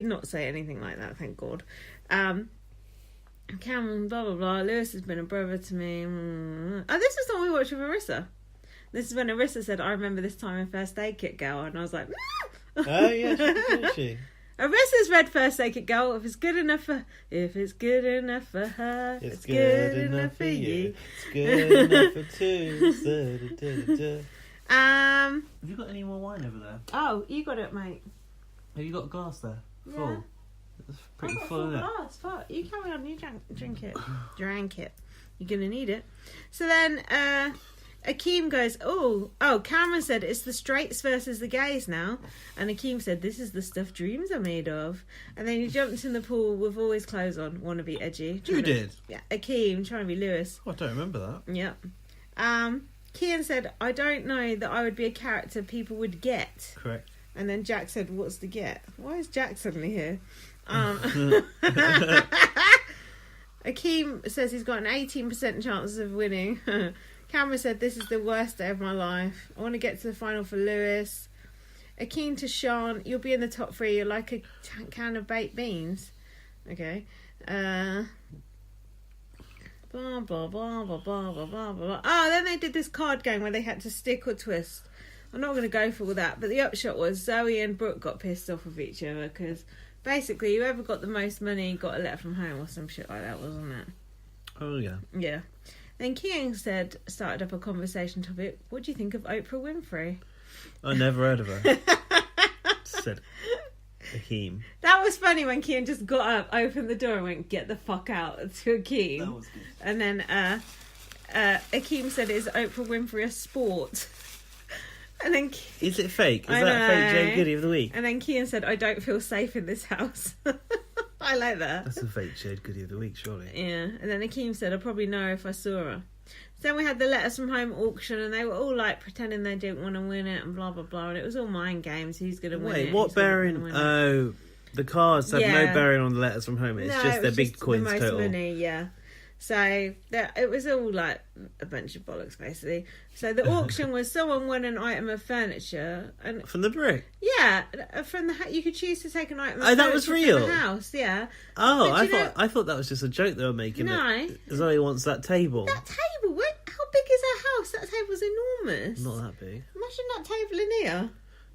not say anything like that, thank God. Cameron, blah, blah, blah. Lewis has been a brother to me. Oh, this was the one we watched with Arissa. This is when Arissa said, I remember this time in First Aid Kit Girl. And I was like, oh, yeah, didn't she? Arissa's read First Aid Kit Girl. If it's good enough for her, it's good enough for you. It's good enough for two. Have you got any more wine over there? Oh, you got it, mate. Have you got a glass there? Yeah. Full? It's pretty full, isn't it? Fuck. You carry on, you drink it. Drank it. You're going to need it. So then, Akeem goes, Cameron said it's the straights versus the gays now. And Akeem said, this is the stuff dreams are made of. And then he jumped in the pool with all his clothes on. Want to be edgy. You did? Yeah, Akeem, trying to be Lewis. Oh, I don't remember that. Yeah. Kian said, I don't know that I would be a character people would get. Correct. And then Jack said, what's the get? Why is Jack suddenly here? Akeem says he's got an 18% chance of winning. Cameron said, this is the worst day of my life. I want to get to the final for Lewis. Akeem to Sean, you'll be in the top 3. You're like a can of baked beans. Okay. Blah, blah, blah, blah, blah, blah, blah, blah. Oh, then they did this card game where they had to stick or twist. I'm not going to go for all that, but the upshot was Zoe and Brooke got pissed off with each other because basically whoever got the most money got a letter from home or some shit like that, wasn't it? Oh, yeah. Yeah. Then Kian started up a conversation topic. What do you think of Oprah Winfrey? I never heard of her. Said Akeem. That was funny when Kian just got up, opened the door and went, get the fuck out to Akeem. That was good. And then Akeem said, is Oprah Winfrey a sport? And then is it fake? Is that fake Jade Goody of the week? And then Kian said, I don't feel safe in this house. I like that. That's a fake Jade Goody of the week, surely. Yeah. And then Akeem said, I'll probably know if I saw her. So then we had the letters from home auction and they were all like pretending they didn't want to win it and blah, blah, blah. And it was all mind games. Who's going to win it? Wait, what bearing? Oh, the cards have no bearing on the letters from home. It's just their big coins the most total. Money, yeah. So it was all like a bunch of bollocks, basically. So the auction was someone won an item of furniture and from the brick. Yeah, from the you could choose to take an item. Of that was real. From the house, yeah. Oh, I thought that was just a joke they were making. No, Zoe wants that table. That table. How big is her house? That table's enormous. Not that big. Imagine that table in here.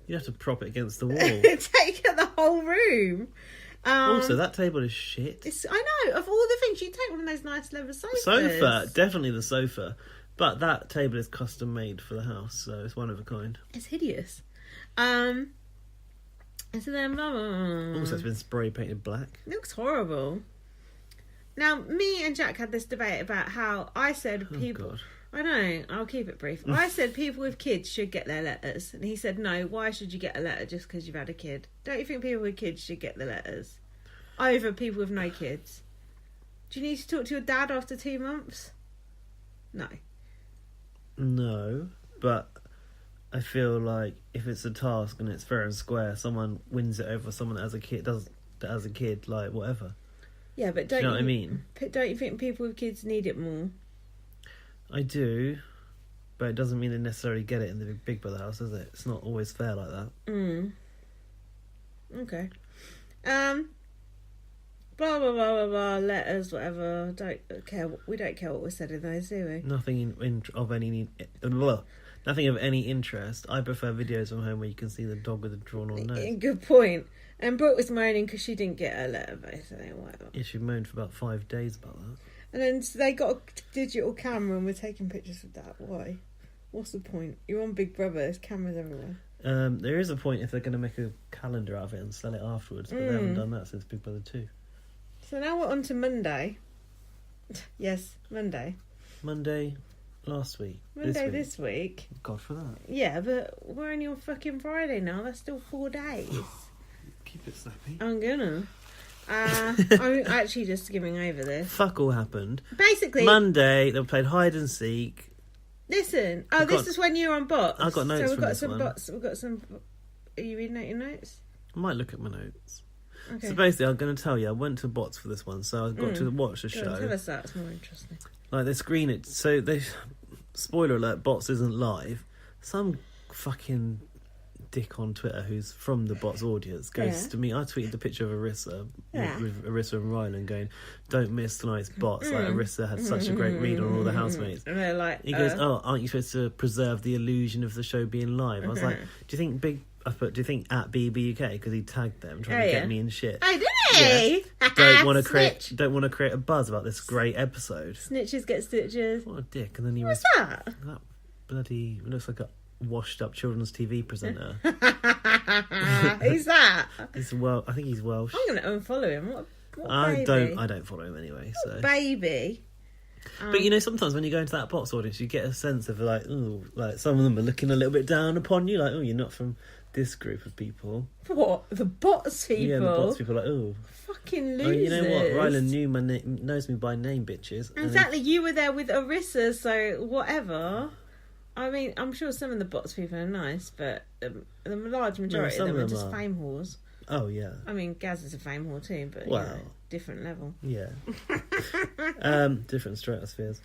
You have to prop it against the wall. Take up the whole room. Also, that table is shit. I know. Of all the things, you'd take one of those nice leather sofas. Sofa, definitely the sofa. But that table is custom made for the house, so it's one of a kind. It's hideous. And so then, blah, blah, blah. Also, it's been spray painted black. It looks horrible. Now, me and Jack had this debate about how I said people... God. I know, I'll keep it brief. I said people with kids should get their letters. And he said, no, why should you get a letter just because you've had a kid? Don't you think people with kids should get the letters? Over people with no kids. Do you need to talk to your dad after 2 months? No. No, but I feel like if it's a task and it's fair and square, someone wins it over someone that has a kid, like, whatever. Yeah, but do you know what I mean? Don't you think people with kids need it more? I do, but it doesn't mean they necessarily get it in the Big Brother house, is it? It's not always fair like that. Okay. Blah blah blah blah blah. Letters, whatever. Don't care. We don't care what was said in those, do we? Nothing of any interest. I prefer videos from home where you can see the dog with a drawn on nose. Good point. And Brooke was moaning because she didn't get her letter, basically. Whatever. Yeah, she moaned for about 5 days about that. And then they got a digital camera and we're taking pictures of that. Why? What's the point? You're on Big Brother. There's cameras everywhere. There is a point if they're going to make a calendar out of it and sell it afterwards, but they haven't done that since Big Brother 2. So now we're on to Monday. Yes, Monday. Monday last week. Monday this week. God for that. Yeah, but we're only on fucking Friday now. That's still 4 days. Keep it snappy. I'm gonna. I'm actually just giving over this. Fuck all happened. Basically, Monday they played hide and seek. Listen, this is when you're on bots. I've got notes. So we've got this some one. bots. We've got some. Are you reading out your notes? I might look at my notes. Okay. So basically, I'm going to tell you, I went to bots for this one, so I got to watch the show. Tell us that. It's more interesting. Like they screen it, so they. Spoiler alert: bots isn't live. Some fucking dick on Twitter who's from the BBBOTS audience goes to me. I tweeted the picture of Arissa with Arissa and Rylan going, "Don't miss tonight's BBBOTS." Like Arissa had such a great read on all the housemates. And they're like, he goes, "Oh, aren't you supposed to preserve the illusion of the show being live?" I was like, "Do you think do you think at BBUK, because he tagged them trying to get me in shit? Oh, did he? Yeah. Don't want to create a buzz about this great episode. Snitches get stitches. What a dick!" And then he What's that? That bloody looks like a washed up children's TV presenter. Who's that? I think he's Welsh. I'm gonna unfollow him. What I baby? don't follow him anyway. So Baby. But you know, sometimes when you go into that BBBOTS audience, you get a sense of like, ooh, like some of them are looking a little bit down upon you. Like, oh, you're not from this group of people. What? The BBBOTS people? Yeah, the BBBOTS people are like, ooh. Fucking losers. Oh, you know what? Rylan knows me by name, bitches. Exactly. You were there with Arissa, so whatever. I mean, I'm sure some of the BBBOTS people are nice, but the large majority of them are just fame whores. Oh, yeah. I mean, Gaz is a fame whore too, but different level. Yeah. Different stratospheres.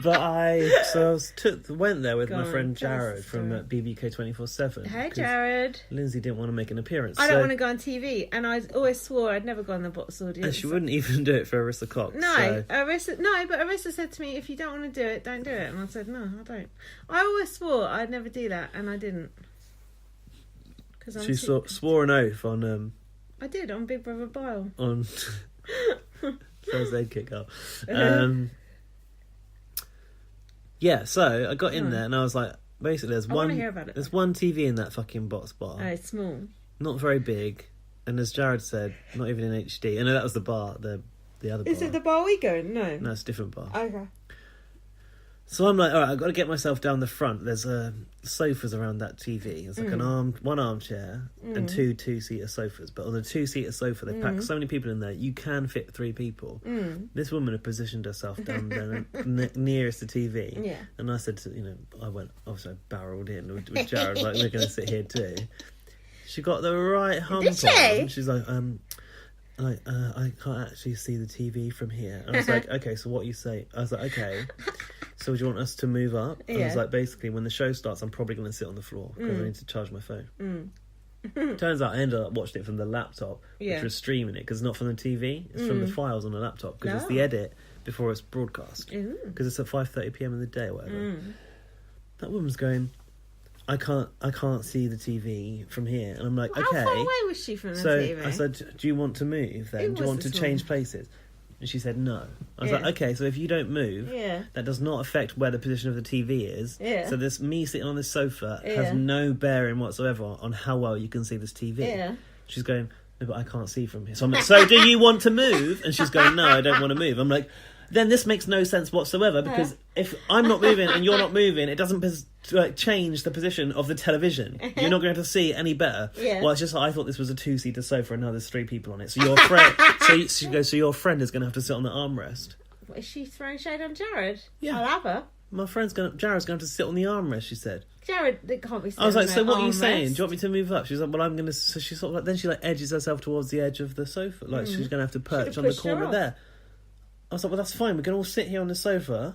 But I went there with my friend Jared from BBUK 24/7. Hey, Jared. Lindsay didn't want to make an appearance. I don't want to go on TV, and I always swore I'd never go on the BBBOTS audience. And she wouldn't even do it for Arissa Cox. No, but Arissa said to me, "If you don't want to do it, don't do it." And I said, "No, I don't." I always swore I'd never do that, and I didn't. She swore an oath on. I did on Big Brother Bile. On first aid kick up. Yeah, so I got in there and I was like, basically, there's one TV in that fucking BBBOTS bar. Oh, it's small. Not very big, and as Jared said, not even in HD. And that was the bar, the other bar. Is it the bar we go? No, it's a different bar. Okay. So I'm like, all right, I've got to get myself down the front. There's sofas around that TV. It's like one armchair and two-seater sofas. But on the two-seater sofa, they pack so many people in there, you can fit 3 people. This woman had positioned herself down there nearest the TV. Yeah. And I said I barreled in with Jared, like, we're going to sit here too. She got the right hump on. She's like, I can't actually see the TV from here. And I was like, okay, so what you say? I was like, okay, so do you want us to move up? And I was like, basically, when the show starts, I'm probably going to sit on the floor because I need to charge my phone. Turns out I ended up watching it from the laptop, which was streaming it, because it's not from the TV, it's from the files on the laptop, because it's the edit before it's broadcast, because it's at 5:30pm in the day or whatever. That woman's going, I can't see the TV from here. And I'm like, okay. How far away was she from the TV? So I said, do you want to move then? Do you want to change places? And she said no. I was like, okay, so if you don't move, that does not affect where the position of the TV is. Yeah. So this me sitting on this sofa has no bearing whatsoever on how well you can see this TV. Yeah. She's going, no, but I can't see from here. So I'm like, so do you want to move? And she's going, no, I don't want to move. I'm like, then this makes no sense whatsoever, because if I'm not moving and you're not moving, it doesn't change the position of the television. You're not going to see any better. Yeah. Well, it's just I thought this was a 2-seater sofa and now there's 3 people on it. So your friend, she goes, so your friend is going to have to sit on the armrest. What, is she throwing shade on Jared? Yeah, I'll have her. My Jared's going to have to sit on the armrest. She said. Jared, it can't be. I was like, so what are you saying? Do you want me to move up? She's like, well, I'm going to. So she sort of like, then she like edges herself towards the edge of the sofa, like she's going to have to perch on the corner there. I was like, well, that's fine. We can all sit here on the sofa.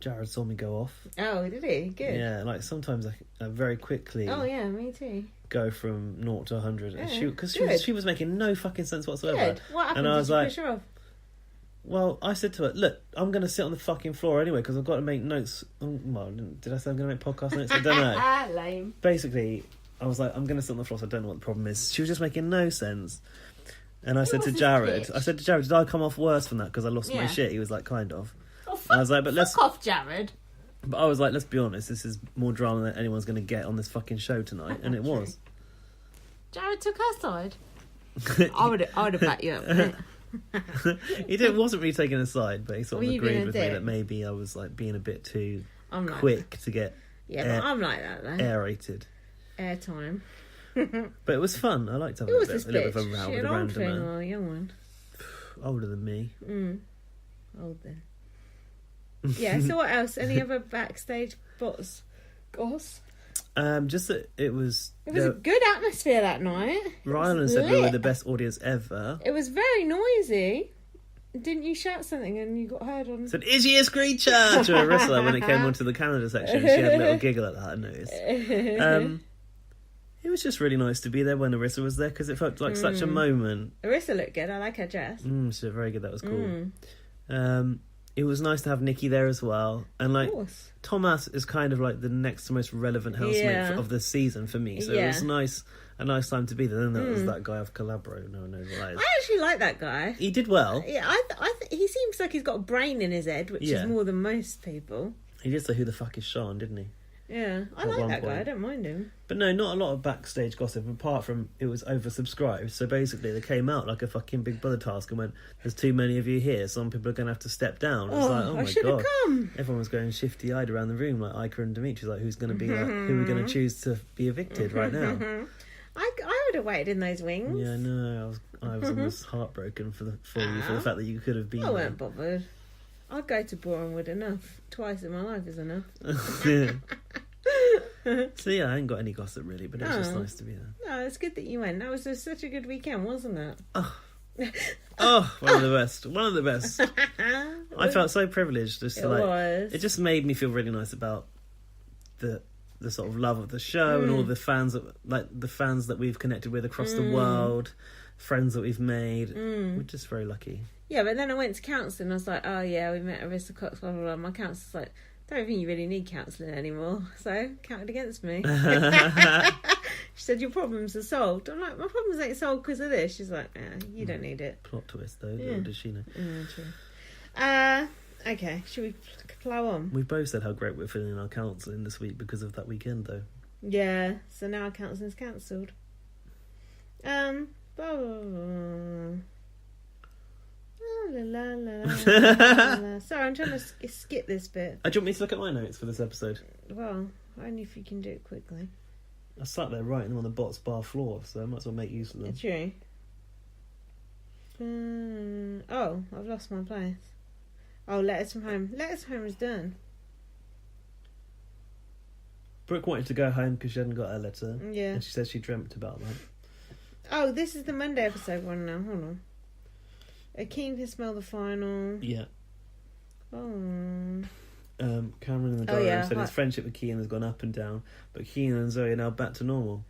Jared saw me go off. Oh, did he? Good. Yeah, like sometimes I very quickly. Oh yeah, me too. Go from 0 to 100, and because she was making no fucking sense whatsoever. Good. What happened? And I was like, push her off? Well, I said to her, look, I'm going to sit on the fucking floor anyway because I've got to make notes. Well, did I say I'm going to make podcast notes? I don't know. Lame. Basically, I was like, I'm going to sit on the floor, so I don't know what the problem is. She was just making no sense. And I said to Jared, did I come off worse from that because I lost my shit? He was like, kind of. Oh, fuck, I was like, but fuck off, Jared. But I was like, let's be honest, this is more drama than anyone's going to get on this fucking show tonight. And it was. Jared took her side. I would have backed you up. He wasn't really taking a side, but he sort of agreed with me that maybe I was like being a bit too quick to get but I'm like that though. Aerated. Airtime. But it was fun. I liked having a little bit of a row with a random man. Or a young one? Older than me. Old then. Yeah, so what else? Any other backstage BBBOTS goss? Just that it was a good atmosphere that night. Rylan said we were the best audience ever. It was very noisy. Didn't you shout something and you got heard on? Said, "Is she a screecher?" to Arissa when it came onto the Canada section. She had a little giggle at that, I noticed. It was just really nice to be there when Arissa was there because it felt like such a moment. Arissa looked good. I like her dress. She looked very good. That was cool. It was nice to have Nikki there as well. And like, Tomasz is kind of like the next most relevant housemate of the season for me. So it was a nice time to be there. Then there was that guy of Calabro. No one knows what that is. I actually like that guy. He did well. Yeah, he seems like he's got a brain in his head, which is more than most people. He did say, "Who the fuck is Sean?" didn't he? Yeah, I like that guy. I don't mind him. But no, not a lot of backstage gossip apart from it was oversubscribed. So basically, they came out like a fucking Big Brother task and went, "There's too many of you here. Some people are going to have to step down." It's like, oh my god! Come. Everyone was going shifty-eyed around the room, like Iker and Dimitri's like, "Who's going to be like, who are we going to choose to be evicted right now?" I would have waited in those wings. Yeah, no, I was almost heartbroken for you for the fact that you could have been. I weren't bothered. I'd go to Bournemouth enough. Twice in my life is enough. So yeah, I ain't got any gossip really, but it was just nice to be there. No, it's good that you went. That was such a good weekend, wasn't it? One of the best. I felt so privileged. It just made me feel really nice about the sort of love of the show and all the fans that we've connected with across the world, friends that we've made. We're just very lucky. Yeah, but then I went to counselling. I was like, oh yeah, we met Arissa Cox, blah blah blah. My counsellor's like, don't think you really need counselling anymore, so counted against me. She said, your problems are solved. I'm like, my problems ain't solved because of this. She's like, you don't need it. Plot twist though, little does she know. True. Okay, should we plough on? We've both said how great we're feeling in our counselling this week because of that weekend though. Yeah, so now our counselling's cancelled. Blah, blah, blah. La, la, la, la, la. Sorry, I'm trying to skip this bit. Do you want me to look at my notes for this episode? Well, only if you can do it quickly. I sat there writing them on the BBBOTS bar floor, so I might as well make use of them. True. I've lost my place. Oh, Letters from Home. Letters from Home is done. Brooke wanted to go home because she hadn't got her letter. Yeah. And she said she dreamt about that. Oh, this is the Monday episode one now. Hold on. Akeem can smell the final. Yeah. Oh. Cameron in the diary room said his friendship with Kean has gone up and down, but Kean and Zoe are now back to normal.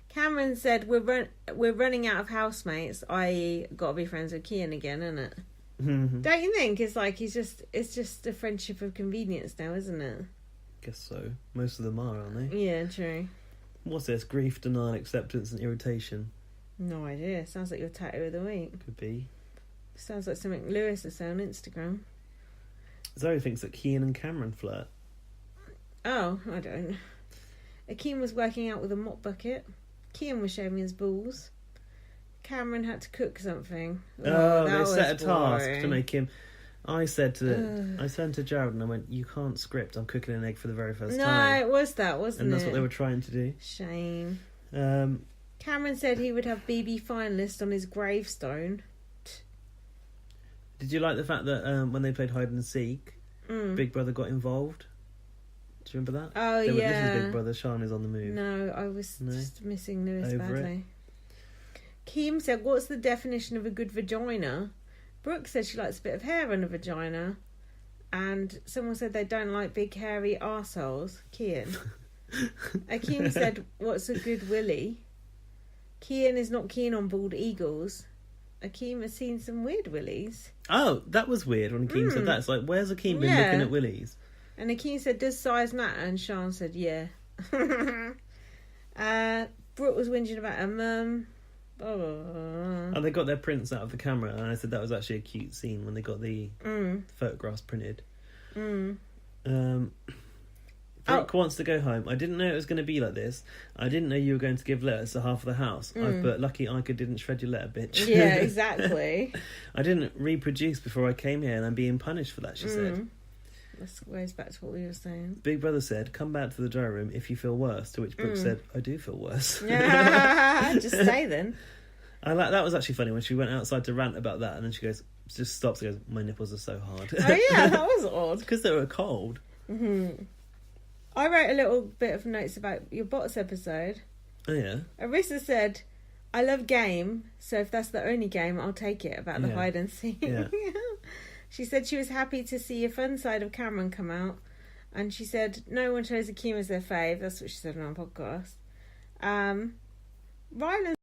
Cameron said we're running out of housemates, i.e. got to be friends with Kean again, isn't it? Don't you think? It's like it's just a friendship of convenience now, isn't it? Guess so. Most of them are, aren't they? Yeah, true. What's this? Grief, denial, acceptance and irritation. No idea. Sounds like your tattoo of the week. Could be. Sounds like something Lewis would say on Instagram. Zoe thinks that Kean and Cameron flirt. Oh, I don't. Akeem was working out with a mop bucket. Kean was shaving his balls. Cameron had to cook something. They set a task to make him. I said to Jared and I went, you can't script. I'm cooking an egg for the very first time. No, it was that, wasn't it? And that's what they were trying to do. Shame. Cameron said he would have BB finalists on his gravestone. Did you like the fact that when they played hide and seek, Big Brother got involved? Do you remember that? Oh, yeah. This is Big Brother. Sean is on the move. No, I was just missing Lewis badly. Keem said, what's the definition of a good vagina? Brooke said she likes a bit of hair on a vagina. And someone said they don't like big hairy arseholes. Kean. Akeem said, what's a good willy? Kean is not keen on bald eagles. Akeem has seen some weird willies. Oh, that was weird when Akeem said that. It's like, where's Akeem been looking at willies? And Akeem said, does size matter? And Sean said, yeah. Brooke was whinging about her mum. And they got their prints out of the camera, and I said that was actually a cute scene when they got the photographs printed. Brooke wants to go home. I didn't know it was going to be like this. I didn't know you were going to give letters to half of the house. But lucky Iker didn't shred your letter, bitch. Yeah, exactly. I didn't reproduce before I came here, and I'm being punished for that, she said. This goes back to what we were saying. Big Brother said, come back to the diary room if you feel worse. To which Brooke said, I do feel worse. Just say then. I like that was actually funny when she went outside to rant about that, and then she goes, just stops and goes, my nipples are so hard. Oh yeah, that was odd. Because they were cold. I wrote a little bit of notes about your BBBOTS episode. Oh yeah. Arissa said, I love game, so if that's the only game, I'll take it, about the hide and seek. Yeah. She said she was happy to see a fun side of Cameron come out. And she said no one chose Akeem as their fave. That's what she said on our podcast. Ryland's